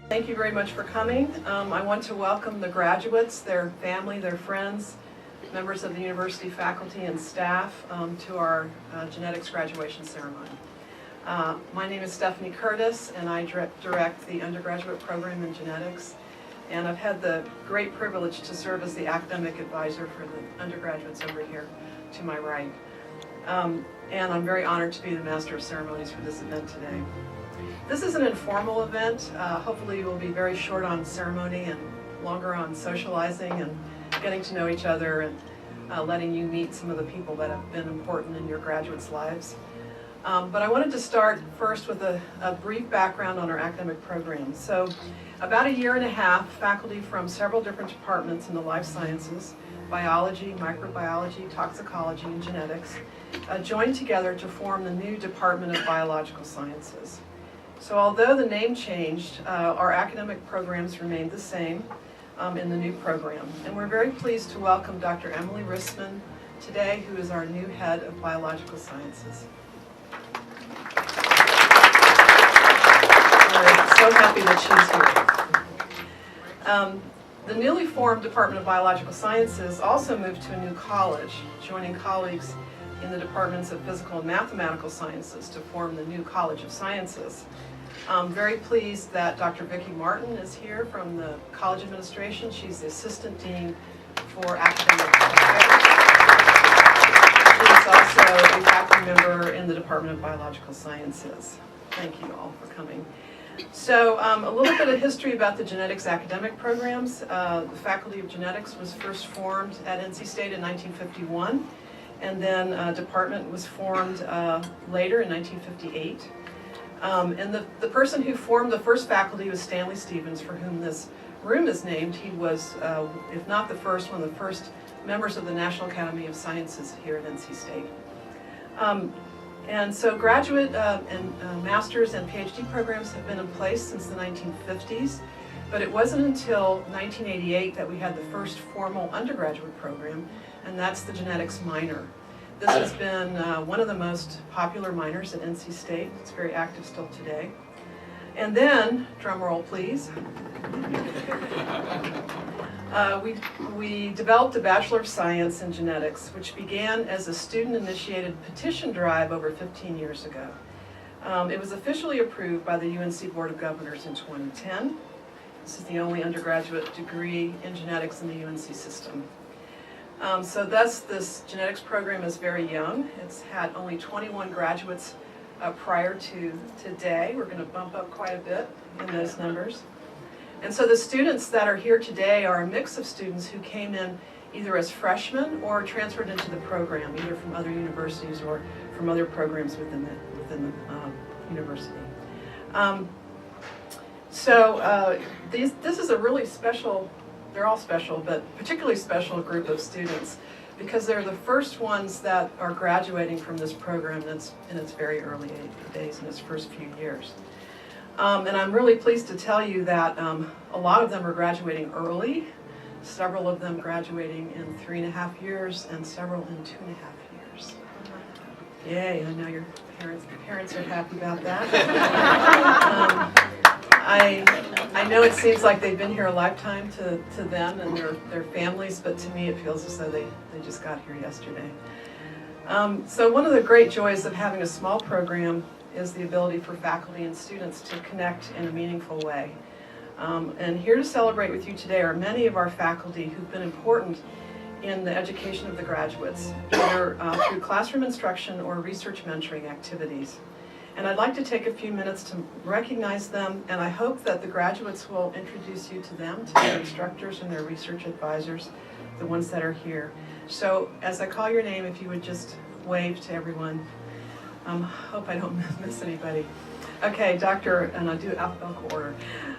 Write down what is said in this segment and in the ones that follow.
Thank you very much for coming. I want to welcome the graduates, their family, their friends, members of the university faculty and staff to our genetics graduation ceremony. My name is Stephanie Curtis, and I direct the undergraduate program in genetics. And I've had the great privilege to serve as the academic advisor for the undergraduates over here to my right. And I'm very honored to be the master of ceremonies for this event today. This is an informal event. Hopefully we'll be very short on ceremony and longer on socializing and getting to know each other and letting you meet some of the people that have been important in your graduates' lives. But I wanted to start first with a brief background on our academic program. So about a year and a half, faculty from several different departments in the life sciences, biology, microbiology, toxicology, and genetics, joined together to form the new Department of Biological Sciences. So although the name changed, our academic programs remained the same in the new program. And we're very pleased to welcome Dr. Emily Rissman today, who is our new head of Biological Sciences. We're so happy that she's here. The newly formed Department of Biological Sciences also moved to a new college, joining colleagues in the departments of Physical and Mathematical Sciences to form the new College of Sciences. I'm very pleased that Dr. Vicki Martin is here from the College Administration. She's the Assistant Dean for Academic Affairs. She's also a faculty member in the Department of Biological Sciences. Thank you all for coming. So a little bit of history about the genetics academic programs. The Faculty of Genetics was first formed at NC State in 1951, and then a department was formed later in 1958. And the person who formed the first faculty was Stanley Stevens, for whom this room is named. He was, if not the first, one of the first members of the National Academy of Sciences here at NC State. And so graduate and master's and PhD programs have been in place since the 1950s, but it wasn't until 1988 that we had the first formal undergraduate program, and that's the genetics minor. This has been one of the most popular minors at NC State. It's very active still today. And then, drum roll please, we developed a Bachelor of Science in Genetics, which began as a student-initiated petition drive over 15 years ago. It was officially approved by the UNC Board of Governors in 2010. This is the only undergraduate degree in genetics in the UNC system. So thus, this genetics program is very young. It's had only 21 graduates prior to today. We're going to bump up quite a bit in those numbers. And so the students that are here today are a mix of students who came in either as freshmen or transferred into the program, either from other universities or from other programs within the university. This is a really special, they're all special, but particularly special group of students because they're the first ones that are graduating from this program that's in its very early days, in its first few years. And I'm really pleased to tell you that a lot of them are graduating early, several of them graduating in 3.5 years, and several in 2.5 years. Yay, I know your parents are happy about that. I know it seems like they've been here a lifetime to them and their families, but to me it feels as though they just got here yesterday. So one of the great joys of having a small program is the ability for faculty and students to connect in a meaningful way. And here to celebrate with you today are many of our faculty who've been important in the education of the graduates, either through classroom instruction or research mentoring activities. And I'd like to take a few minutes to recognize them, and I hope that the graduates will introduce you to them, to their instructors and their research advisors, the ones that are here. So as I call your name, if you would just wave to everyone. Hope I don't miss anybody. Okay, and I'll do alphabetical order.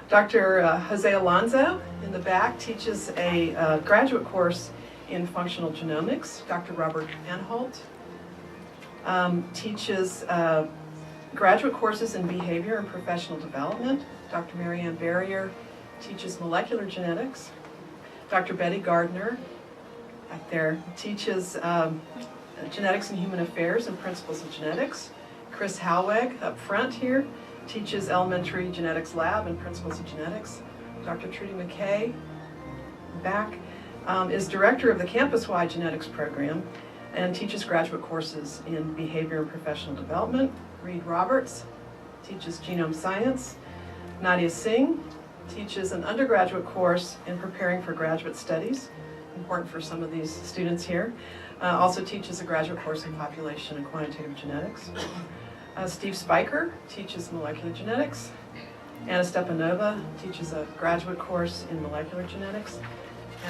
Dr. Jose Alonso in the back teaches a graduate course in functional genomics. Dr. Robert Anholt teaches graduate courses in behavior and professional development. Dr. Marianne Barrier teaches molecular genetics. Dr. Betty Gardner, back there, teaches Genetics and Human Affairs and Principles of Genetics. Chris Halweg, up front here, teaches elementary genetics lab and principles of genetics. Dr. Trudy McKay, back, is director of the campus-wide genetics program and teaches graduate courses in behavior and professional development. Reed Roberts teaches genome science. Nadia Singh teaches an undergraduate course in preparing for graduate studies, important for some of these students here. Also teaches a graduate course in population and quantitative genetics. Steve Spiker teaches molecular genetics. Anna Stepanova teaches a graduate course in molecular genetics.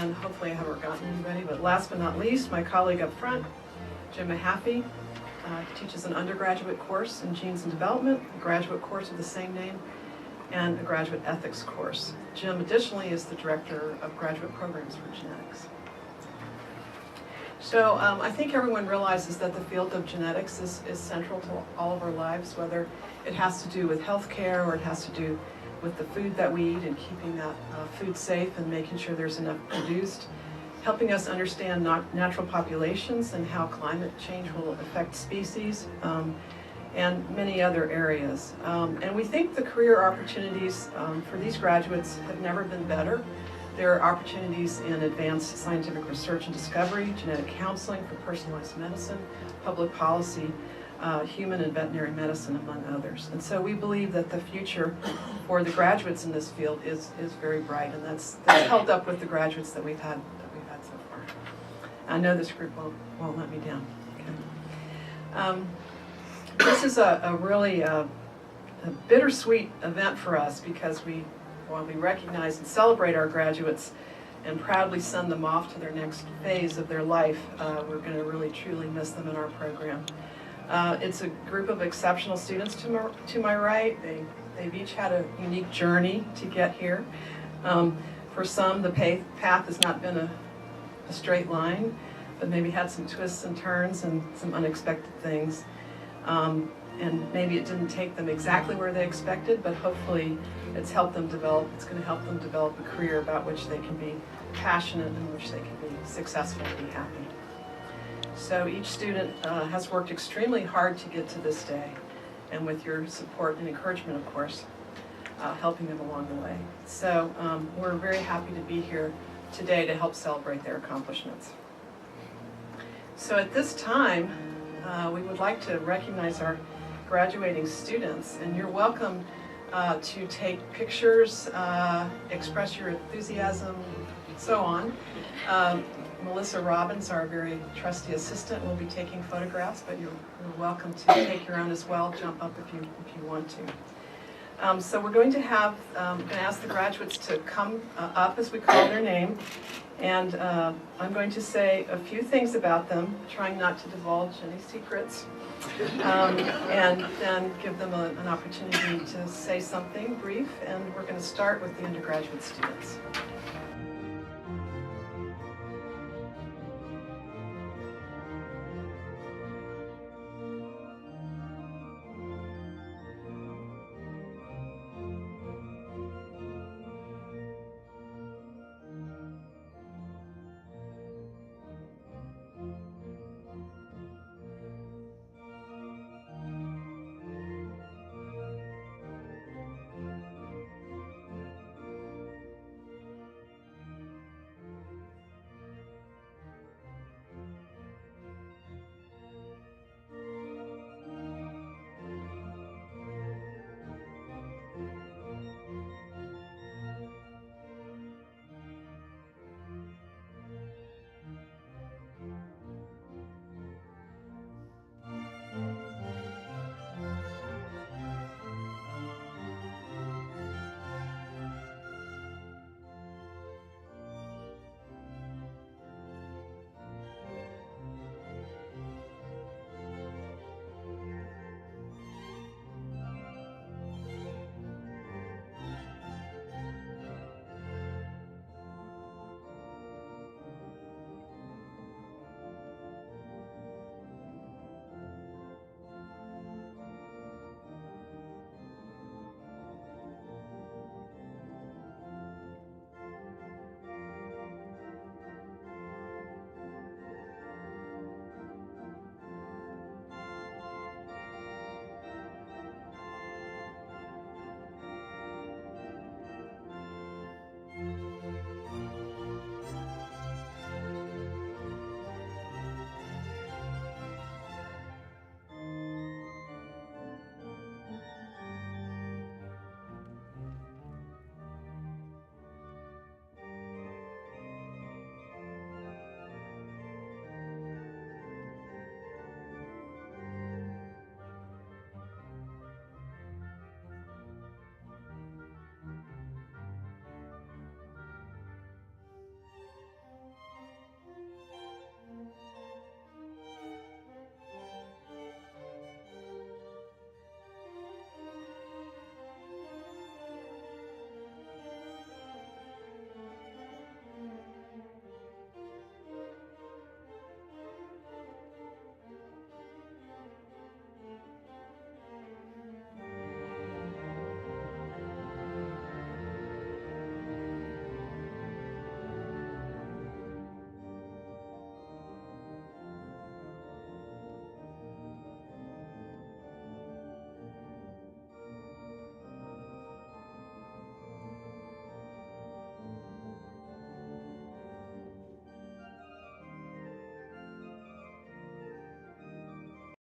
And hopefully I haven't forgotten anybody, but last but not least, my colleague up front, Jim Mahaffey, teaches an undergraduate course in genes and development, a graduate course of the same name, and a graduate ethics course. Jim additionally is the director of graduate programs for genetics. So I think everyone realizes that the field of genetics is central to all of our lives, whether it has to do with healthcare or it has to do with the food that we eat and keeping that food safe and making sure there's enough produced, helping us understand natural populations and how climate change will affect species, and many other areas. And we think the career opportunities for these graduates have never been better. There are opportunities in advanced scientific research and discovery, genetic counseling for personalized medicine, public policy, human and veterinary medicine, among others. And so we believe that the future for the graduates in this field is very bright, and that's held up with the graduates that we've had so far. I know this group won't let me down. Okay. This is a really a bittersweet event for us because while we recognize and celebrate our graduates and proudly send them off to their next phase of their life, we're going to really truly miss them in our program. It's a group of exceptional students to my right. They've each had a unique journey to get here. For some, the path has not been a straight line, but maybe had some twists and turns and some unexpected things. And maybe it didn't take them exactly where they expected, but hopefully it's going to help them develop a career about which they can be passionate and which they can be successful and be happy. So each student has worked extremely hard to get to this day, and with your support and encouragement, of course, helping them along the way. So we're very happy to be here today to help celebrate their accomplishments. So at this time, we would like to recognize our graduating students, and you're welcome to take pictures, express your enthusiasm, so on. Melissa Robbins, our very trusty assistant, will be taking photographs, but you're welcome to take your own as well. Jump up if you want to. So we're going to ask the graduates to come up as we call their name, and I'm going to say a few things about them, trying not to divulge any secrets, and then give them an opportunity to say something brief, and we're going to start with the undergraduate students.